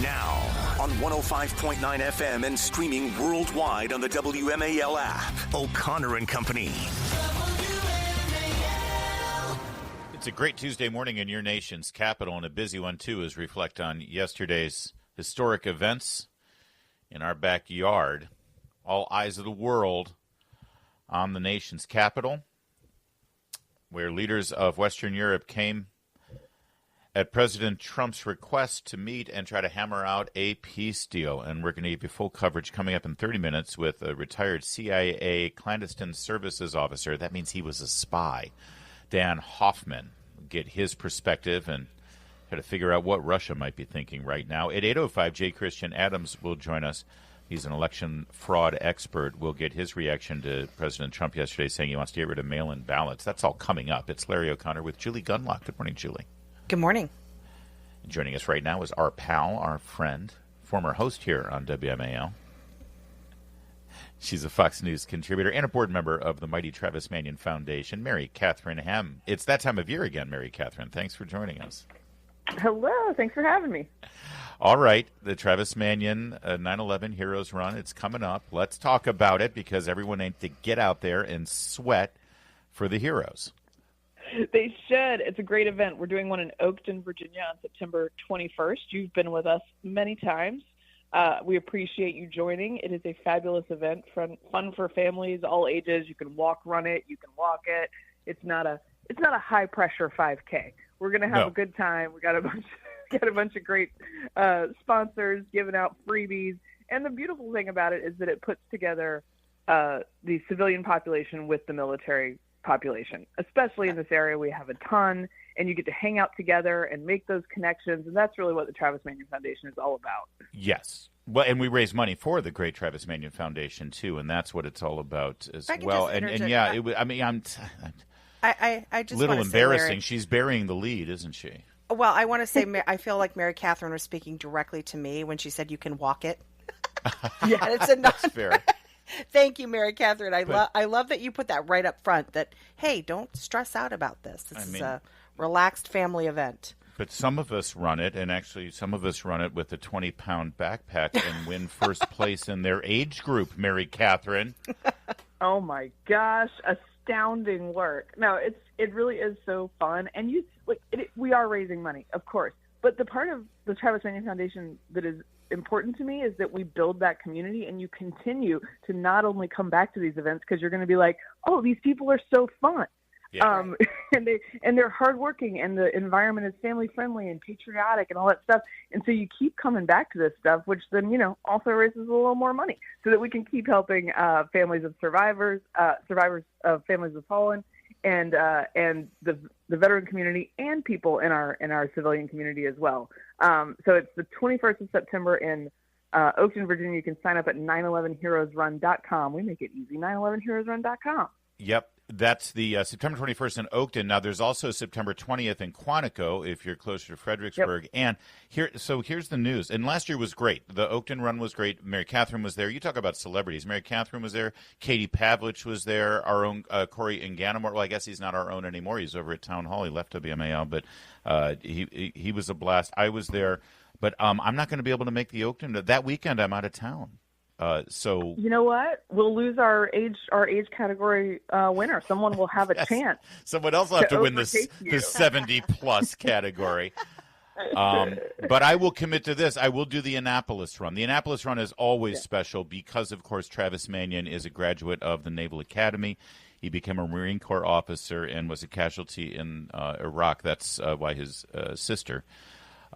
Now, on 105.9 FM and streaming worldwide on the WMAL app. O'Connor and Company. It's a great Tuesday morning in your nation's capital, and a busy one, too, as we reflect on yesterday's historic events in our backyard. All eyes of the world on the nation's capital, where leaders of Western Europe came at President Trump's request to meet and try to hammer out a peace deal. And we're going to give you full coverage coming up in 30 minutes with a retired CIA clandestine services officer. That means he was a spy. Dan Hoffman, get his perspective and try to figure out what Russia might be thinking right now. At 8:05, J. Christian Adams will join us. He's an election fraud expert. We'll get his reaction to President Trump yesterday saying he wants to get rid of mail-in ballots. That's all coming up. It's Larry O'Connor with Julie Gunlock. Good morning, Julie. Good morning. And joining us right now is our pal, our friend, former host here on WMAL. She's a Fox News contributor and a board member of the mighty Travis Manion Foundation, Mary Katherine Hem. It's that time of year again, Mary Katherine. Thanks for joining us. Hello. Thanks for having me. All right. The Travis Manion 9/11 Heroes Run, it's coming up. Let's talk about it because everyone needs to get out there and sweat for the heroes. They should. It's a great event. We're doing one in Oakton, Virginia on September 21st. You've been with us many times. We appreciate you joining. It is a fabulous event, fun for families, all ages. You can run it, you can walk it. It's not a high pressure 5K. We're going to have a good time. We got a bunch of great sponsors giving out freebies. And the beautiful thing about it is that it puts together the civilian population with the military population, especially in this area. We have a ton, and you get to hang out together and make those connections, and that's really what the Travis Manion Foundation is all about. Yes. Well, and we raise money for the great Travis Manion Foundation, too, and that's what it's all about as well. And yeah, I'm just a little embarrassing. Larry, she's burying the lead, isn't she? Well, I want to say I feel like Mary Katherine was speaking directly to me when she said you can walk it. Yeah, and it's that's fair. Thank you, Mary Katherine. I love that you put that right up front, that, hey, don't stress out about this. This is a relaxed family event. But some of us run it, and actually some of us run it with a 20-pound backpack and win first place in their age group, Mary Katherine. Oh, my gosh. Astounding work. No, it really is so fun. And we are raising money, of course. But the part of the Travis Manion Foundation that is important to me is that we build that community, and you continue to not only come back to these events because you're going to be like, oh, these people are so fun. Yeah. And they're hardworking, and the environment is family friendly and patriotic and all that stuff. And so you keep coming back to this stuff, which then, also raises a little more money so that we can keep helping families of survivors of families of fallen, and the veteran community and people in our civilian community as well. So it's the 21st of September in Oakton, Virginia. You can sign up at 911heroesrun.com. We make it easy, 911heroesrun.com. Yep. That's the September 21st in Oakton. Now, there's also September 20th in Quantico if you're closer to Fredericksburg. Yep. And here's the news. And last year was great. The Oakton run was great. Mary Katherine was there. You talk about celebrities. Mary Katherine was there. Katie Pavlich was there. Our own Corey Inganamore. Well, I guess he's not our own anymore. He's over at Town Hall. He left WMAL, but he was a blast. I was there. But I'm not going to be able to make the Oakton. That weekend, I'm out of town. So you know what? We'll lose our age category winner. Someone will have a chance. Someone else will have to win the 70-plus category. But I will commit to this. I will do the Annapolis run. The Annapolis run is always special because, of course, Travis Manion is a graduate of the Naval Academy. He became a Marine Corps officer and was a casualty in Iraq. That's why his sister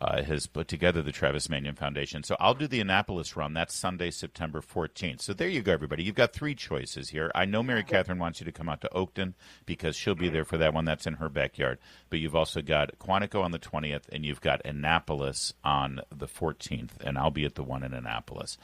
has put together the Travis Manion Foundation. So I'll do the Annapolis run. That's Sunday, September 14th. So there you go, everybody. You've got three choices here. I know Mary Katherine wants you to come out to Oakton because she'll be there for that one. That's in her backyard. But you've also got Quantico on the 20th, and you've got Annapolis on the 14th, and I'll be at the one in Annapolis.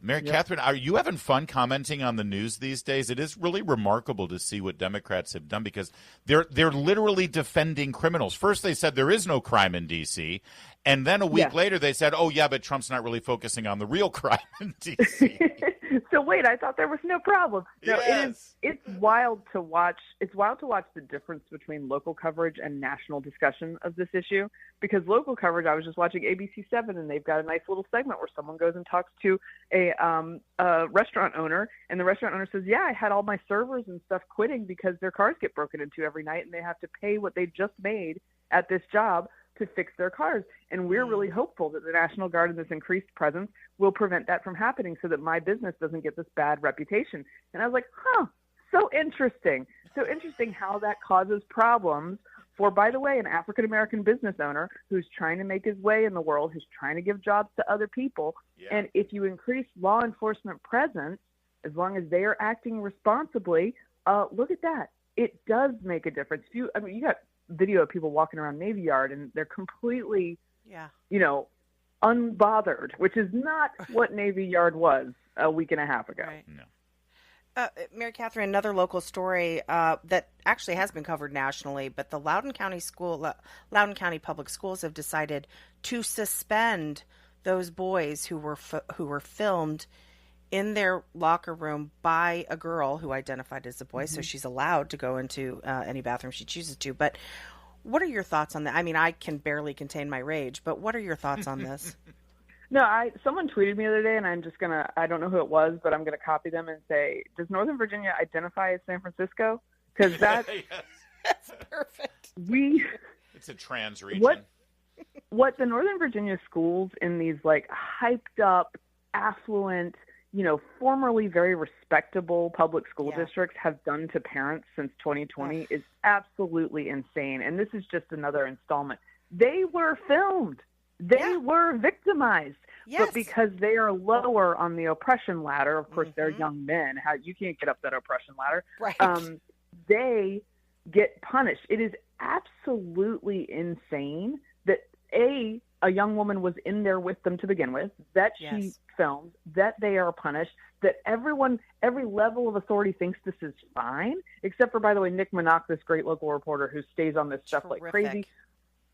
Mary Katherine, are you having fun commenting on the news these days? It is really remarkable to see what Democrats have done because they're literally defending criminals. First they said there is no crime in D.C., and then a week later they said, oh, yeah, but Trump's not really focusing on the real crime in D.C. So wait, I thought there was no problem. No, yes. It's wild to watch. It's wild to watch the difference between local coverage and national discussion of this issue. Because local coverage, I was just watching ABC7, and they've got a nice little segment where someone goes and talks to a restaurant owner, and the restaurant owner says, "Yeah, I had all my servers and stuff quitting because their cars get broken into every night, and they have to pay what they just made at this job to fix their cars. And we're really hopeful that the National Guard and this increased presence will prevent that from happening so that my business doesn't get this bad reputation." And I was like, so interesting. So interesting how that causes problems for, by the way, an African-American business owner who's trying to make his way in the world, who's trying to give jobs to other people. Yeah. And if you increase law enforcement presence, as long as they are acting responsibly, look at that. It does make a difference. You got video of people walking around Navy Yard and they're completely, unbothered, which is not what Navy Yard was a week and a half ago. Right. No. Mary Katherine, another local story that actually has been covered nationally, but the Loudoun County Public Schools have decided to suspend those boys who were filmed in their locker room by a girl who identified as a boy, so she's allowed to go into any bathroom she chooses to. But what are your thoughts on that? I mean, I can barely contain my rage, but what are your thoughts on this? No, someone tweeted me the other day, and I don't know who it was, but I'm going to copy them and say, does Northern Virginia identify as San Francisco? Because that's perfect. It's a trans region. What the Northern Virginia schools in these like hyped up, affluent, formerly very respectable public school districts have done to parents since 2020 is absolutely insane. And this is just another installment. They were filmed. They were victimized. Yes. But because they are lower on the oppression ladder, of course, they're young men. You can't get up that oppression ladder. Right. They get punished. It is absolutely insane that a young woman was in there with them to begin with, that she filmed, that they are punished, that every level of authority thinks this is fine, except for, by the way, Nick Minock, this great local reporter who stays on this stuff like crazy.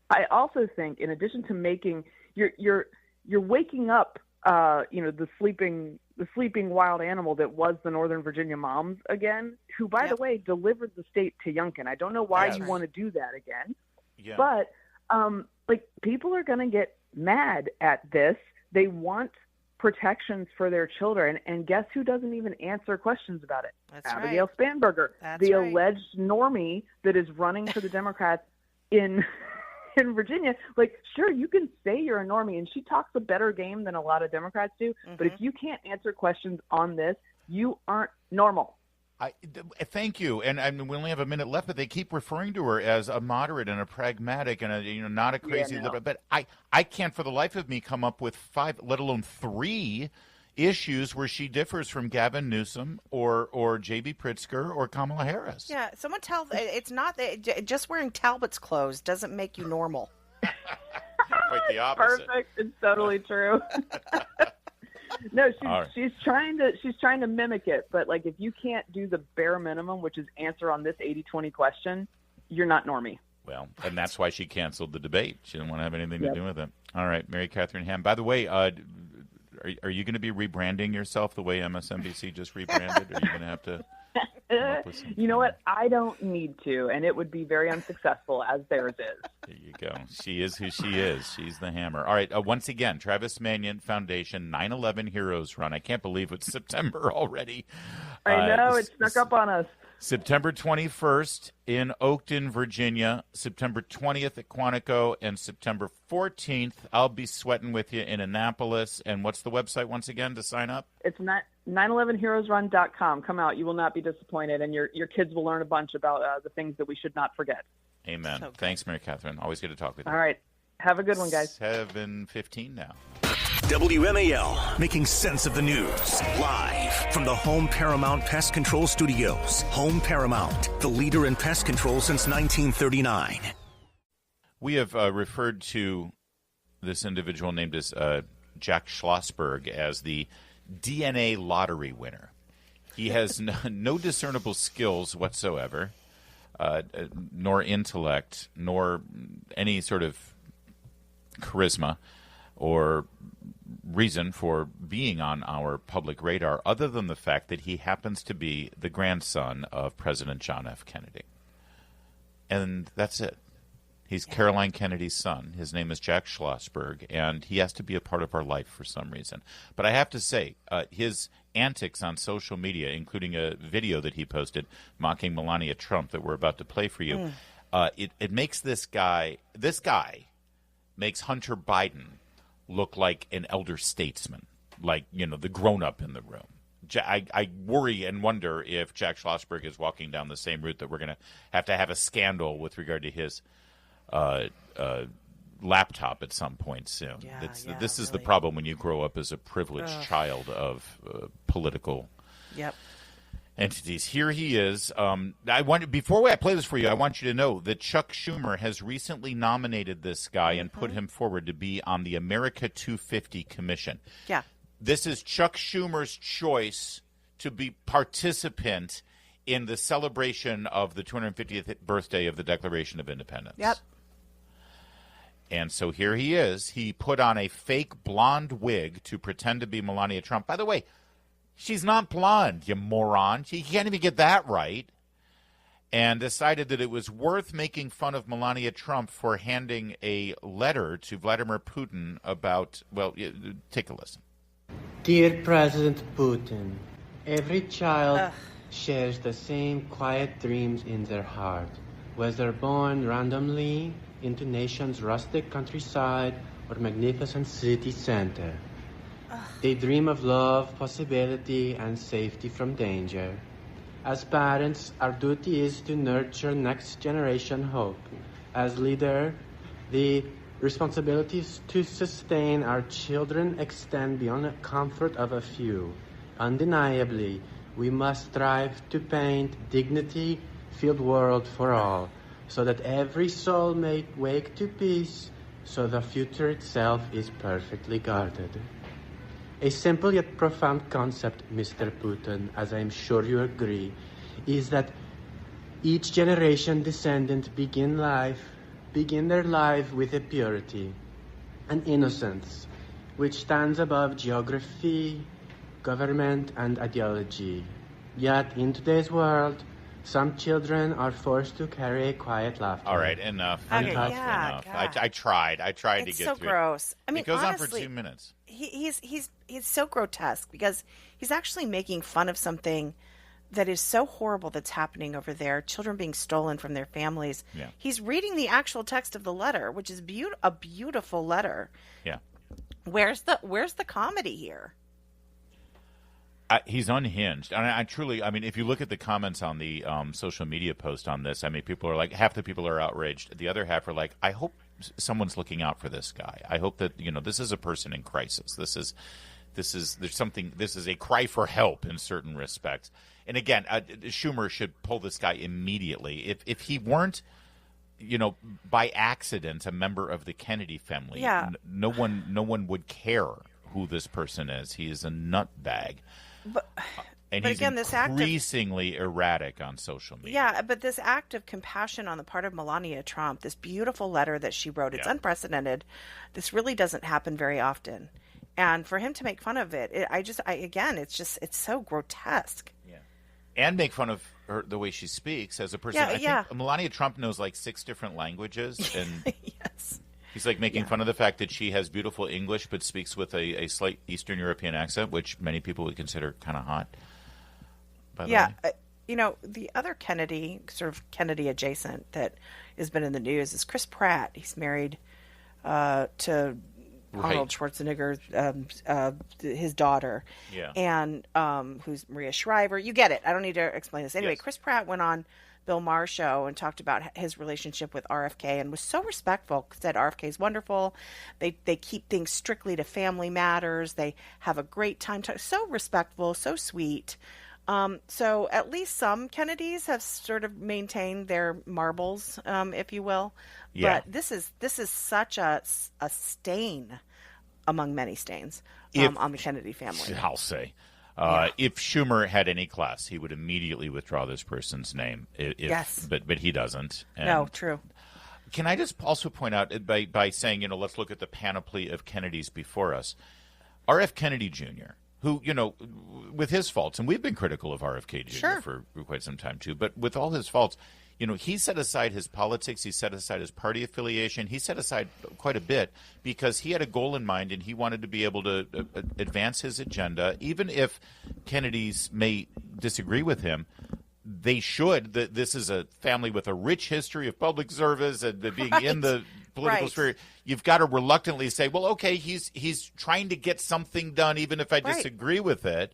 I also think, in addition to making you're waking up, the sleeping wild animal that was the Northern Virginia moms again, who, by the way, delivered the state to Youngkin. I don't know why you want to do that again, but people are going to get mad at this. They want protections for their children, and guess who doesn't even answer questions about it? That's Abigail Spanberger, the alleged normie that is running for the Democrats in Virginia. Sure, you can say you're a normie, and she talks a better game than a lot of Democrats do, but if you can't answer questions on this, you aren't normal. Thank you. And I mean, we only have a minute left, but they keep referring to her as a moderate and a pragmatic and a not a crazy liberal. But I can't for the life of me come up with 5, let alone 3 issues where she differs from Gavin Newsom or J.B. Pritzker or Kamala Harris. Yeah, someone tell it's not just wearing Talbot's clothes doesn't make you normal. Quite the opposite. Perfect. It's totally true. No, she's trying to mimic it, but if you can't do the bare minimum, which is answer on this 80-20 question, you're not normie. Well, and that's why she canceled the debate. She didn't want to have anything to do with it. All right, Mary Katherine Ham. By the way, are you going to be rebranding yourself the way MSNBC just rebranded? Are you going to have to come up with something? You know what? I don't need to, and it would be very unsuccessful as theirs is. There you go. She is who she is. She's the hammer. All right. Once again, Travis Manion Foundation 9/11 Heroes Run. I can't believe it's September already. I know. It snuck up on us. September 21st in Oakton, Virginia, September 20th at Quantico, and September 14th, I'll be sweating with you in Annapolis. And what's the website once again to sign up? It's 911heroesrun.com. Come out. You will not be disappointed, and your kids will learn a bunch about the things that we should not forget. Amen. So thanks, Mary Katherine. Always good to talk with you. All right. Have a good one, guys. 7:15 now. WMAL, making sense of the news. Live from the Home Paramount Pest Control Studios. Home Paramount, the leader in pest control since 1939. We have referred to this individual named as Jack Schlossberg as the DNA lottery winner. He has no discernible skills whatsoever, nor intellect, nor any sort of charisma or reason for being on our public radar other than the fact that he happens to be the grandson of President John F. Kennedy. And that's it. He's Caroline Kennedy's son. His name is Jack Schlossberg, and he has to be a part of our life for some reason. But I have to say, his antics on social media, including a video that he posted mocking Melania Trump that we're about to play for you, it makes this guy makes Hunter Biden look like an elder statesman, like, the grown-up in the room. I worry and wonder if Jack Schlossberg is walking down the same route that we're going to have a scandal with regard to his laptop at some point soon. This is the problem when you grow up as a privileged child of political entities. Here he is. Before I play this for you, I want you to know that Chuck Schumer has recently nominated this guy and put him forward to be on the America 250 Commission. Yeah. This is Chuck Schumer's choice to be participant in the celebration of the 250th birthday of the Declaration of Independence. Yep. And so here he is. He put on a fake blonde wig to pretend to be Melania Trump. By the way, she's not blonde, you moron. You can't even get that right. And decided that it was worth making fun of Melania Trump for handing a letter to Vladimir Putin about, take a listen. Dear President Putin, every child shares the same quiet dreams in their heart, whether born randomly into nation's rustic countryside or magnificent city center. They dream of love, possibility, and safety from danger. As parents, our duty is to nurture next generation hope. As leader, the responsibilities to sustain our children extend beyond the comfort of a few. Undeniably, we must strive to paint dignity-filled world for all, so that every soul may wake to peace, so the future itself is perfectly guarded. A simple yet profound concept, Mr. Putin, as I am sure you agree, is that each generation descendant begin their life with a purity, an innocence, which stands above geography, government, and ideology. Yet, in today's world, some children are forced to carry a quiet laughter. All right, enough. Okay, enough. I tried to It's get so through gross. I mean, it goes honestly, on for 2 minutes. He's so grotesque because he's actually making fun of something that is so horrible that's happening over there. Children being stolen from their families. Yeah. He's reading the actual text of the letter, which is a beautiful letter. Yeah. Where's the comedy here? He's unhinged. And I truly, if you look at the comments on the social media post on this, people are like, half the people are outraged. The other half are like, I hope someone's looking out for this guy. I hope that, this is a person in crisis. This is a cry for help in certain respects. And again, Schumer should pull this guy immediately. If he weren't, by accident, a member of the Kennedy family, no one would care who this person is. He is a nutbag. And he's again, increasingly erratic on social media. Yeah, but this act of compassion on the part of Melania Trump, this beautiful letter that she wrote, it's unprecedented. This really doesn't happen very often. And for him to make fun of it, it's so grotesque. Yeah. And make fun of her, the way she speaks as a person. I think Melania Trump knows like 6 different languages. And yes. He's like making fun of the fact that she has beautiful English but speaks with a slight Eastern European accent, which many people would consider kind of hot. The other Kennedy, sort of Kennedy adjacent, that has been in the news is Chris Pratt. He's married to Arnold Schwarzenegger, his daughter, and who's Maria Shriver. You get it. I don't need to explain this. Anyway, Chris Pratt went on Bill Maher's show and talked about his relationship with RFK and was so respectful, said RFK is wonderful. They keep things strictly to family matters. They have a great time. So respectful, so sweet. So at least some Kennedys have sort of maintained their marbles, if you will. Yeah. But this is such a stain among many stains on the Kennedy family. I'll say. If Schumer had any class, he would immediately withdraw this person's name. Yes. But he doesn't. No, true. Can I just also point out by saying, let's look at the panoply of Kennedys before us. R.F. Kennedy Jr., who, with his faults, and we've been critical of RFK Jr. for quite some time too, but with all his faults, he set aside his politics, he set aside his party affiliation, he set aside quite a bit because he had a goal in mind and he wanted to be able to advance his agenda, even if Kennedys may disagree with him. They should. This is a family with a rich history of public service and being in the political sphere. You've got to reluctantly say, well, okay, he's trying to get something done, even if I disagree with it.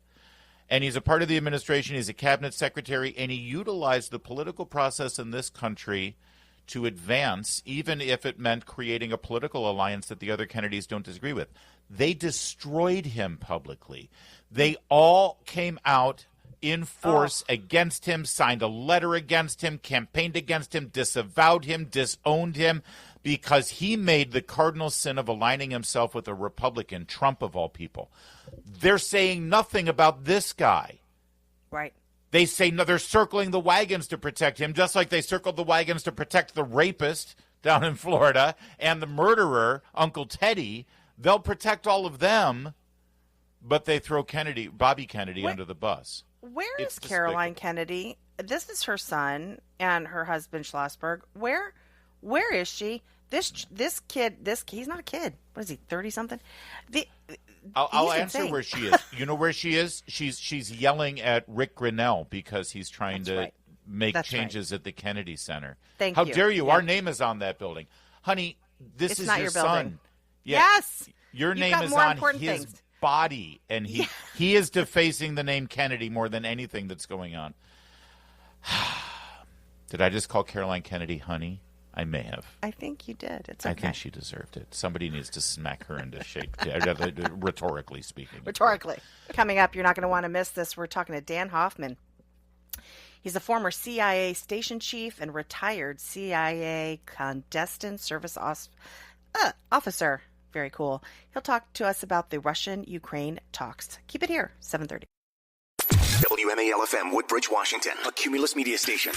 And he's a part of the administration. He's a cabinet secretary, and he utilized the political process in this country to advance, even if it meant creating a political alliance that the other Kennedys don't disagree with. They destroyed him publicly. They all came out in force against him, signed a letter against him, campaigned against him, disavowed him, disowned him, because he made the cardinal sin of aligning himself with a Republican, Trump of all people. They're saying nothing about this guy. Right. They say no, they're circling the wagons to protect him, just like they circled the wagons to protect the rapist down in Florida and the murderer, Uncle Teddy. They'll protect all of them, but they throw Bobby Kennedy under the bus. Where is Caroline Kennedy? This is her son and her husband Schlossberg. Where is she? This kid, he's not a kid. What is he, 30-something? I'll answer where she is. You know where she is? She's yelling at Rick Grinnell because he's trying to make changes at the Kennedy Center. How dare you? Yeah. Our name is on that building. Honey, this is your son. Yeah, yes. Your name is on his body, and he is defacing the name Kennedy more than anything that's going on. Did I just call Caroline Kennedy honey? I may have. I think you did. It's okay. I think she deserved it. Somebody needs to smack her into shape, rhetorically speaking. Rhetorically. Coming up, you're not going to want to miss this. We're talking to Dan Hoffman. He's a former CIA station chief and retired CIA clandestine service officer. Very cool. He'll talk to us about the Russian-Ukraine talks. Keep it here, 7:30. WMAL-FM, Woodbridge, Washington, a Cumulus media station.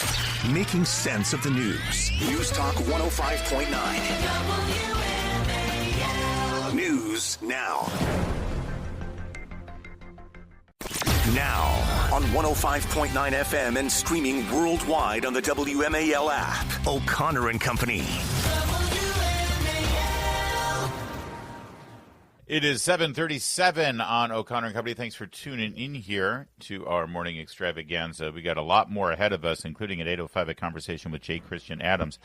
Making sense of the news. News Talk 105.9. News now. Now on 105.9 FM and streaming worldwide on the WMAL app. O'Connor and Company. It is 7:37 on O'Connor and Company. Thanks for tuning in here to our morning extravaganza. We got a lot more ahead of us, including at 8:05 a conversation with J. Christian Adams,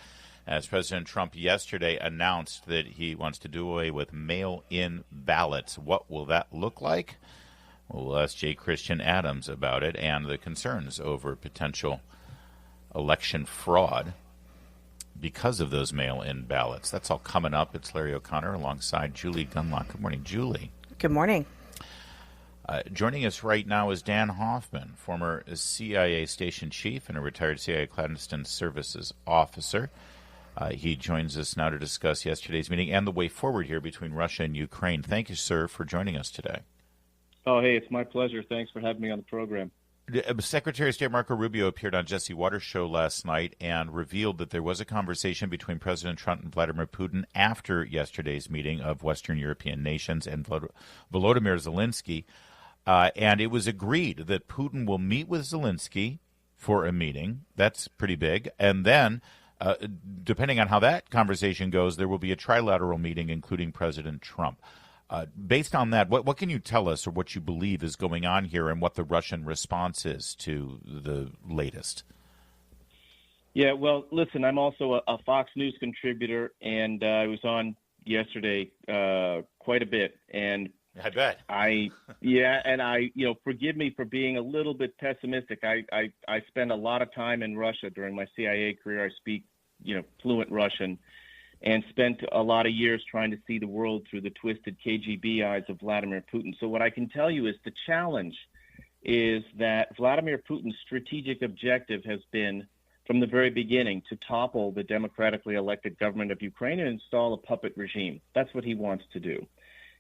as President Trump yesterday announced that he wants to do away with mail-in ballots. What will that look like? Well, we'll ask J. Christian Adams about it and the concerns over potential election fraud because of those mail-in ballots. That's all coming up. It's Larry O'Connor alongside Julie Gunlock. Good morning, Julie. Good morning. Joining us right now is Dan Hoffman, former CIA station chief and a retired CIA clandestine services officer. He joins us now to discuss yesterday's meeting and the way forward here between Russia and Ukraine. Thank you, sir, for joining us today. Oh, hey, it's my pleasure. Thanks for having me on the program. Secretary of State Marco Rubio appeared on Jesse Waters' show last night and revealed that there was a conversation between President Trump and Vladimir Putin after yesterday's meeting of Western European nations and Volodymyr Zelensky. And it was agreed that Putin will meet with Zelensky for a meeting. That's pretty big. And then, depending on how that conversation goes, there will be a trilateral meeting, including President Trump. Based on that, what can you tell us or what you believe is going on here and what the Russian response is to the latest? Yeah, well, listen, I'm also a Fox News contributor, and I was on yesterday quite a bit. And I bet. Forgive me for being a little bit pessimistic. I spent a lot of time in Russia during my CIA career. I speak, fluent Russian, and spent a lot of years trying to see the world through the twisted KGB eyes of Vladimir Putin. So what I can tell you is the challenge is that Vladimir Putin's strategic objective has been, from the very beginning, to topple the democratically elected government of Ukraine and install a puppet regime. That's what he wants to do.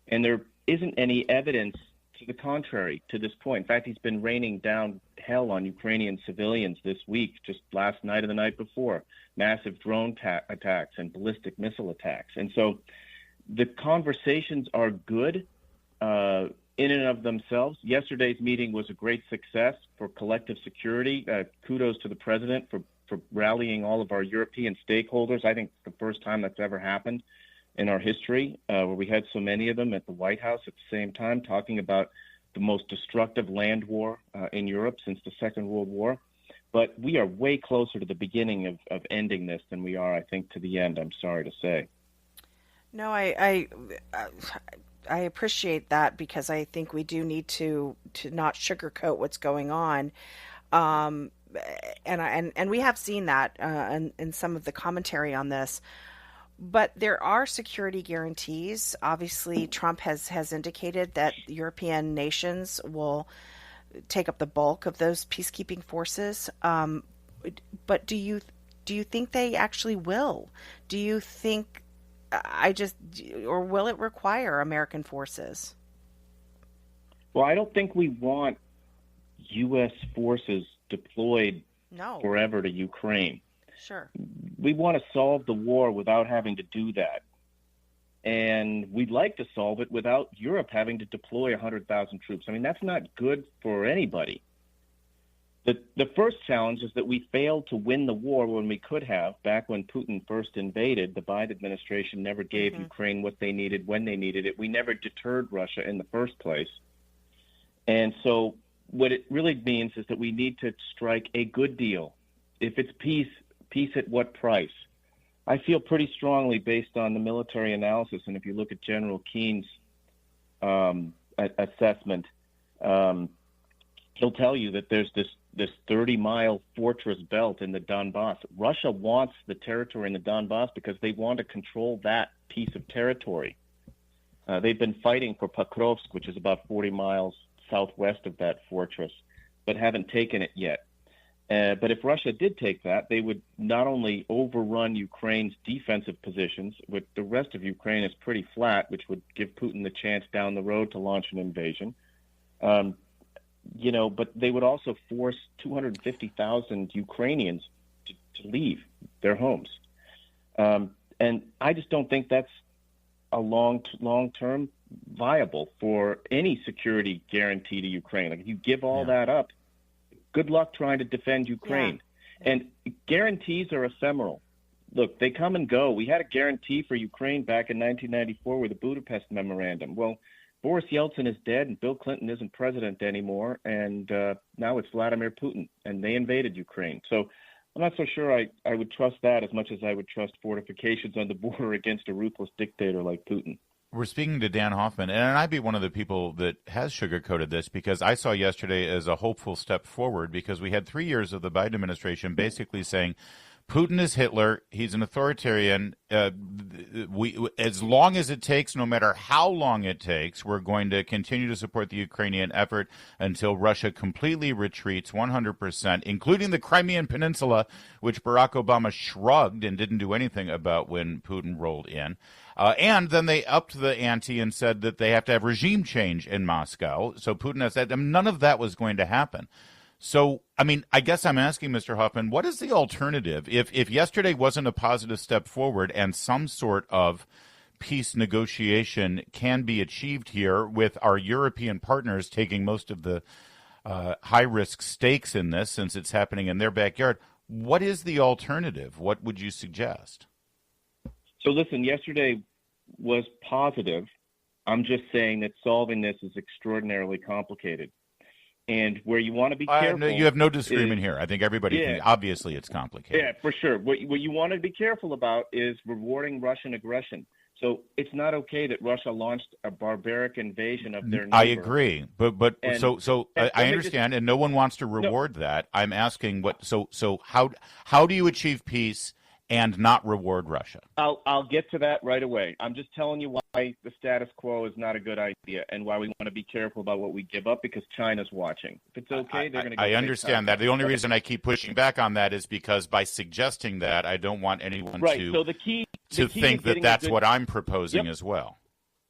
And there isn't any evidence to to the contrary to this point. In fact, he's been raining down hell on Ukrainian civilians this week, just last night and the night before, massive drone attacks and ballistic missile attacks. And so the conversations are good in and of themselves. Yesterday's meeting was a great success for collective security. Kudos to the president for rallying all of our European stakeholders. I think it's the first time that's ever happened in our history, where we had so many of them at the White House at the same time talking about the most destructive land war in Europe since the Second World War. But we are way closer to the beginning of ending this than we are, I think, to the end, I'm sorry to say. No, I appreciate that, because I think we do need to not sugarcoat what's going on. And we have seen that in some of the commentary on this. But there are security guarantees. Obviously, Trump has indicated that European nations will take up the bulk of those peacekeeping forces. But do you think they actually will? Do you think or will it require American forces? Well, I don't think we want U.S. forces deployed forever to Ukraine. Sure. We want to solve the war without having to do that. And we'd like to solve it without Europe having to deploy 100,000 troops. I mean, that's not good for anybody. The first challenge is that we failed to win the war when we could have. Back when Putin first invaded, the Biden administration never gave Ukraine what they needed when they needed it. We never deterred Russia in the first place. And so what it really means is that we need to strike a good deal. If it's peace at what price? I feel pretty strongly, based on the military analysis, and if you look at General Keene's assessment, he'll tell you that there's this 30-mile fortress belt in the Donbass. Russia wants the territory in the Donbass because they want to control that piece of territory. They've been fighting for Pokrovsk, which is about 40 miles southwest of that fortress, but haven't taken it yet. But if Russia did take that, they would not only overrun Ukraine's defensive positions, but the rest of Ukraine is pretty flat, which would give Putin the chance down the road to launch an invasion. But they would also force 250,000 Ukrainians to leave their homes. And I just don't think that's a long-term viable for any security guarantee to Ukraine. Like, if you give all that up, good luck trying to defend Ukraine. Yeah. And guarantees are ephemeral. Look, they come and go. We had a guarantee for Ukraine back in 1994 with the Budapest Memorandum. Well, Boris Yeltsin is dead and Bill Clinton isn't president anymore, and now it's Vladimir Putin, and they invaded Ukraine. So I'm not so sure I would trust that as much as I would trust fortifications on the border against a ruthless dictator like Putin. We're speaking to Dan Hoffman, and I'd be one of the people that has sugarcoated this, because I saw yesterday as a hopeful step forward, because we had 3 years of the Biden administration basically saying Putin is Hitler. He's an authoritarian. As long as it takes, no matter how long it takes, we're going to continue to support the Ukrainian effort until Russia completely retreats 100%, including the Crimean Peninsula, which Barack Obama shrugged and didn't do anything about when Putin rolled in. And then they upped the ante and said that they have to have regime change in Moscow. So Putin has said none of that was going to happen. So, I mean, I guess I'm asking Mr. Hoffman, what is the alternative? If yesterday wasn't a positive step forward and some sort of peace negotiation can be achieved here with our European partners taking most of the high-risk stakes in this, since it's happening in their backyard, what is the alternative? What would you suggest? So listen, yesterday was positive. I'm just saying that solving this is extraordinarily complicated. And where you want to be careful... No, you have no disagreement here. I think everybody can... Obviously, it's complicated. Yeah, for sure. What you want to be careful about is rewarding Russian aggression. So it's not okay that Russia launched a barbaric invasion of their neighbor. I agree. But I understand, and no one wants to reward that. I'm asking how do you achieve peace and not reward Russia? I'll get to that right away. I'm just telling you why the status quo is not a good idea and why we want to be careful about what we give up, because China's watching. If it's okay, they're going to... I understand that. The only reason I keep pushing back on that is because by suggesting that, I don't want anyone to think that that's what I'm proposing as well.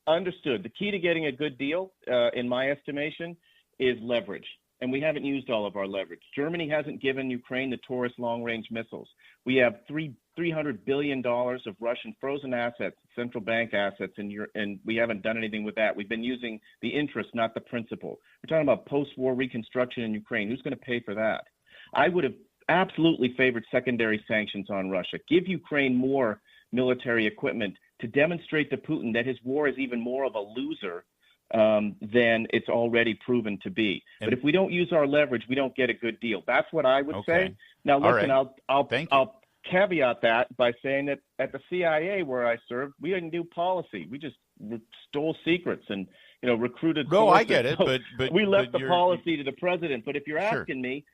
Understood. The key to getting a good deal, in my estimation, is leverage. And we haven't used all of our leverage. Germany hasn't given Ukraine the Taurus long-range missiles. We have $300 billion of Russian frozen assets, central bank assets, and we haven't done anything with that. We've been using the interest, not the principal. We're talking about post-war reconstruction in Ukraine. Who's going to pay for that? I would have absolutely favored secondary sanctions on Russia. Give Ukraine more military equipment to demonstrate to Putin that his war is even more of a loser than it's already proven to be. But if we don't use our leverage, we don't get a good deal. That's what I would say. Now, listen, I'll caveat that by saying that at the CIA where I served, we didn't do policy. We just stole secrets and recruited. No, sources. I get it, but we left the policy to the president. But if you're asking me,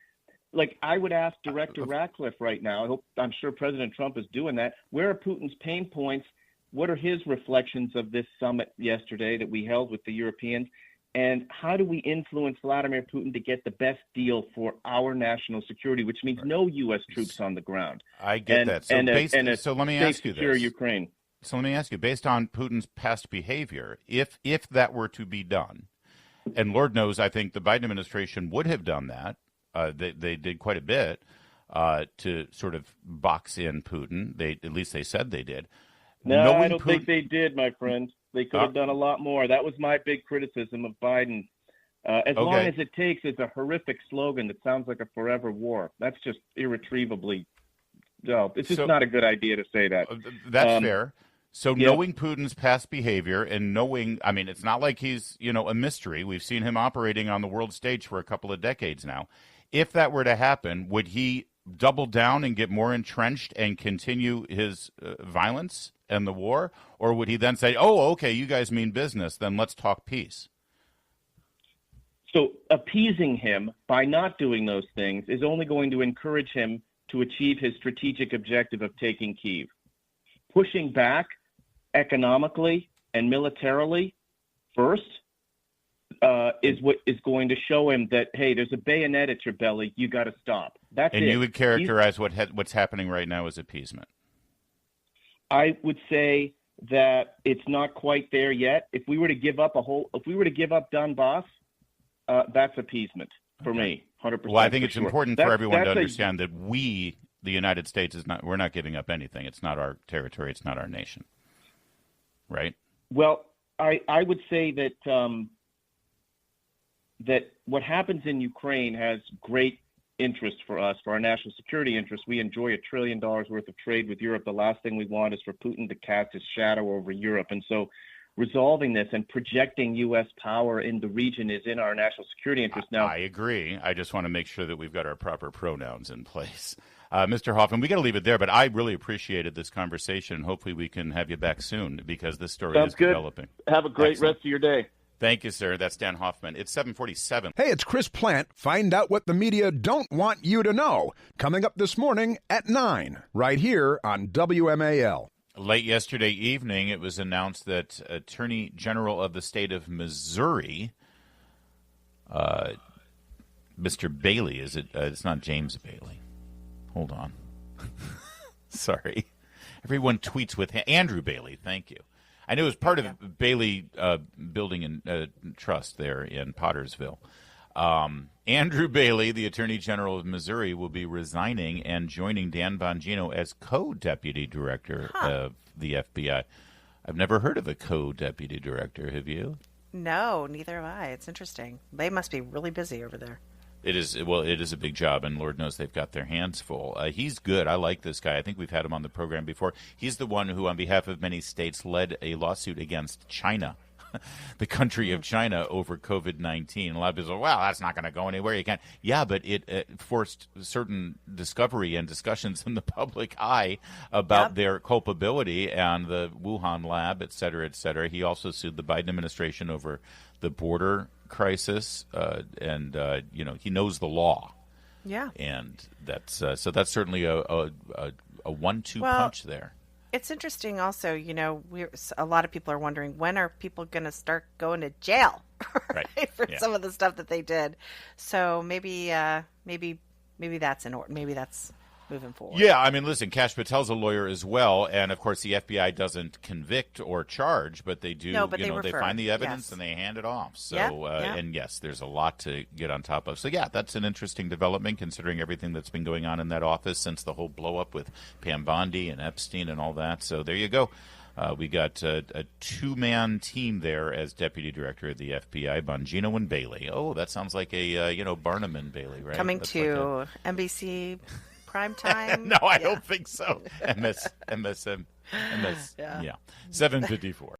like I would ask Director Ratcliffe right now. I'm sure President Trump is doing that. Where are Putin's pain points? What are his reflections of this summit yesterday that we held with the Europeans? And how do we influence Vladimir Putin to get the best deal for our national security, which means no U.S. troops on the ground? I get that. So let me ask you this. Ukraine. So let me ask you, based on Putin's past behavior, if that were to be done, and Lord knows I think the Biden administration would have done that. They did quite a bit to sort of box in Putin. At least they said they did. No, I don't think they did, my friend. They could have done a lot more. That was my big criticism of Biden. As long as it takes, it's a horrific slogan that sounds like a forever war. That's just irretrievably no. It's just not a good idea to say that. That's fair. So knowing Putin's past behavior and knowing, I mean, it's not like he's, a mystery. We've seen him operating on the world stage for a couple of decades now. If that were to happen, would he double down and get more entrenched and continue his violence and the war? Or would he then say, oh, okay, you guys mean business, then let's talk peace? So appeasing him by not doing those things is only going to encourage him to achieve his strategic objective of taking Kyiv. Pushing back economically and militarily first is what is going to show him that, hey, there's a bayonet at your belly. You got to stop. That's and it. You would characterize what's happening right now as appeasement. I would say that it's not quite there yet. If we were to give up Donbass, that's appeasement for me, 100%. Well, I think it's important for everyone to understand that we, the United States, we're not giving up anything. It's not our territory. It's not our nation. Right? Well, I would say that that what happens in Ukraine has great interest for us, for our national security interests. We enjoy $1 trillion worth of trade with Europe. The last thing we want is for Putin to cast his shadow over Europe. And so resolving this and projecting U.S. power in the region is in our national security interest. Now, I agree. I just want to make sure that we've got our proper pronouns in place. Mr. Hoffman, we got to leave it there, but I really appreciated this conversation. Hopefully we can have you back soon because this story is developing. Have a great rest of your day. Thank you, sir. That's Dan Hoffman. It's 7:47. Hey, it's Chris Plant. Find out what the media don't want you to know. Coming up this morning at 9, right here on WMAL. Late yesterday evening, it was announced that Attorney General of the state of Missouri, Mr. Bailey, is it? It's not James Bailey. Hold on. Sorry. Everyone tweets with Andrew Bailey. Thank you. I knew it was part of Bailey Building and Trust there in Pottersville. Andrew Bailey, the Attorney General of Missouri, will be resigning and joining Dan Bongino as co-deputy director of the FBI. I've never heard of a co-deputy director. Have you? No, neither have I. It's interesting. They must be really busy over there. It is a big job, and Lord knows they've got their hands full. He's good. I like this guy. I think we've had him on the program before. He's the one who, on behalf of many states, led a lawsuit against China, the country of China, over COVID-19. A lot of people say, well, that's not going to go anywhere. You can't. Yeah, but it forced certain discovery and discussions in the public eye about their culpability and the Wuhan lab, et cetera, et cetera. He also sued the Biden administration over the border crisis, and he knows the law. Yeah, and that's certainly a 1-2 punch there. It's interesting. Also, a lot of people are wondering, when are people going to start going to jail for some of the stuff that they did. So maybe that's in order. Maybe moving forward. Yeah, I mean, listen, Kash Patel's a lawyer as well, and of course the FBI doesn't convict or charge, but they do. No, but they find the evidence yes. and they hand it off. So, Yep. and yes, there's a lot to get on top of. So, yeah, that's an interesting development considering everything that's been going on in that office since the whole blow up with Pam Bondi and Epstein and all that. So there you go. We got a two-man team there as deputy director of the FBI, Bongino and Bailey. Oh, that sounds like a Barnum and Bailey, right? Coming That's to NBC primetime. No, I don't think so. MS, yeah. 7:54.